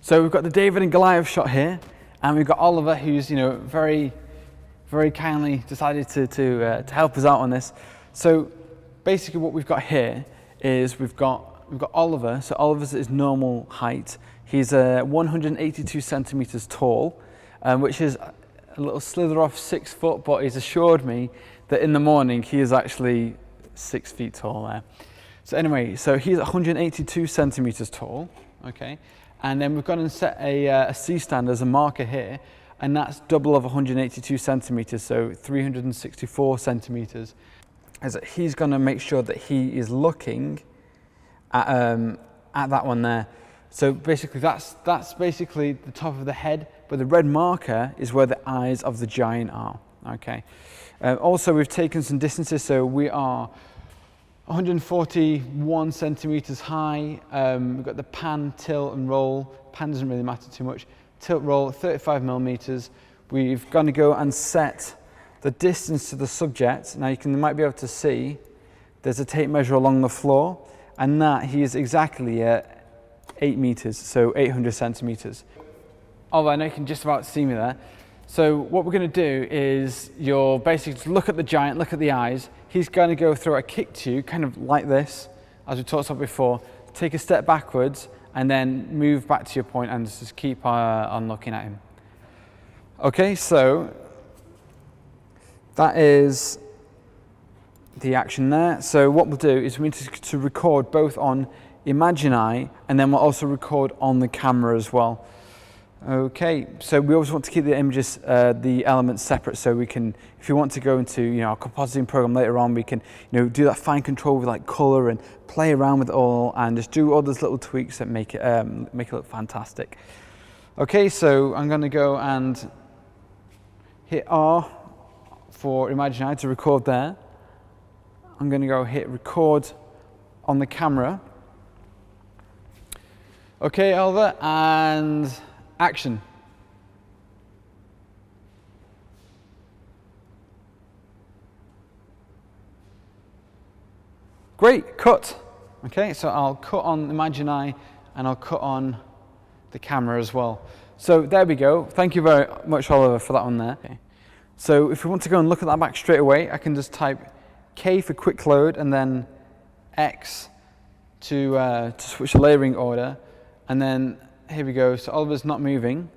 So we've got the David and Goliath shot here, and we've got Oliver, who's very kindly decided to help us out on this. So basically, what we've got here is we've got Oliver. So Oliver's his normal height. He's 182 centimeters tall, which is a little slither off 6 foot, but he's assured me that in the morning he is actually 6 feet tall there. So anyway, so he's 182 centimeters tall, okay? And then we've gone and set a C-stand as a marker here, and that's double of 182 centimeters, so 364 centimeters. As he's gonna make sure that he is looking at that one there. So basically that's basically the top of the head, but the red marker is where the eyes of the giant are, okay? Also, we've taken some distances, so we are 141 centimeters high. We've got the pan, tilt and roll. Pan doesn't really matter too much. Tilt roll, 35 millimeters. We've gone to go and set the distance to the subject. Now you might be able to see there's a tape measure along the floor, and that he is exactly at 8 meters, so 800 centimeters. Oh, I know you can just about see me there. So what we're going to do is you'll basically look at the giant, look at the eyes. He's going to go through a kick to you, kind of like this, as we talked about before. Take a step backwards and then move back to your point and just keep on looking at him. Okay, so that is the action there. So what we'll do is we need to record both on Imagineye, and then we'll also record on the camera as well. Okay, so we always want to keep the images, the elements separate, so we can, if you want to go into our compositing program later on, we can do that fine control with like color and play around with it all, and just do all those little tweaks that make it look fantastic. Okay, so I'm going to go and hit R for Imagineye to record there. I'm going to go hit record on the camera. Okay, Oliver, and action. Great, cut. Okay, so I'll cut on Imagineye and I'll cut on the camera as well. So there we go. Thank you very much, Oliver, for that one there. Okay. So if we want to go and look at that back straight away, I can just type K for quick load and then X to switch the layering order. And then here we go. So Oliver's not moving.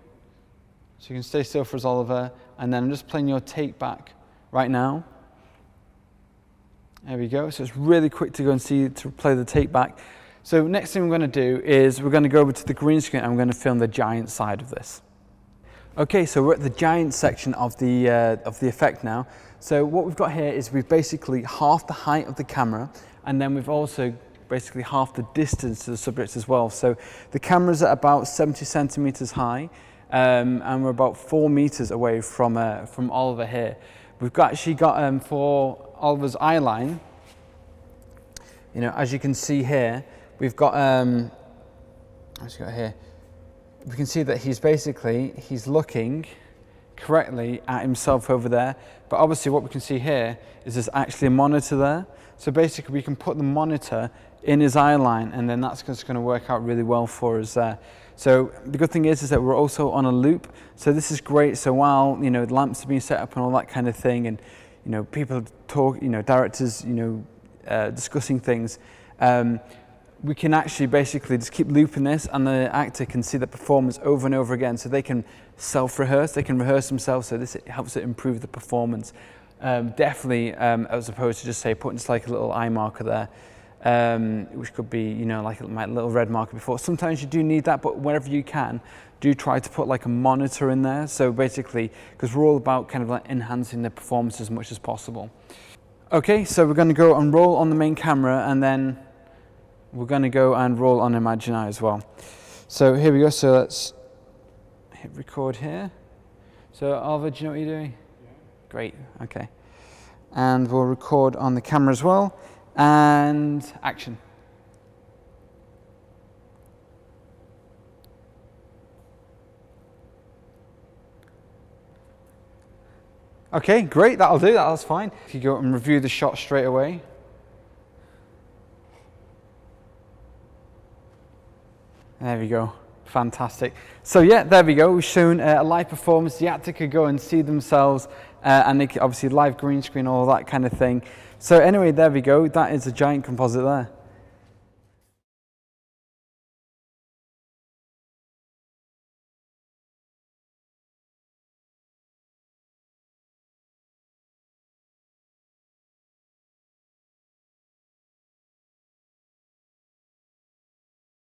So you can stay still for us, Oliver. And then I'm just playing your take back right now. There we go. So it's really quick to go and to play the take back. So next thing we're going to do is we're going to go over to the green screen and we're going to film the giant side of this. Okay, so we're at the giant section of the effect now. So what we've got here is we've basically half the height of the camera, and then we've also basically half the distance to the subject as well. So the camera's at about 70 centimeters high, and we're about 4 meters away from Oliver here. We've actually got for Oliver's eye line, as you can see here, we've got here. We can see that he's looking correctly at himself over there. But obviously what we can see here is there's actually a monitor there. So basically we can put the monitor in his eye line, and then that's just going to work out really well for us there. So the good thing is that we're also on a loop. So this is great. So while the lamps are being set up and all that kind of thing, and people talk, directors, discussing things, we can actually basically just keep looping this, and the actor can see the performance over and over again. So they can self-rehearse, they can rehearse themselves. So this helps it improve the performance. Definitely, as opposed to just say putting just like a little eye marker there, which could be like my little red marker before. Sometimes you do need that, but whenever you can, do try to put like a monitor in there. So basically, because we're all about kind of like enhancing the performance as much as possible. Okay, so we're going to go and roll on the main camera, and then we're going to go and roll on Imagineye as well. So here we go. So let's hit record here. So Oliver, do you know what you're doing? Yeah. Great. Okay. And we'll record on the camera as well. And action. Okay, great. That'll do. That's fine. If you go and review the shot straight away. There we go. Fantastic. So yeah, there we go. We've shown a live performance. The actor could go and see themselves, and they could obviously live green screen, all that kind of thing. So anyway, there we go. That is a giant composite there.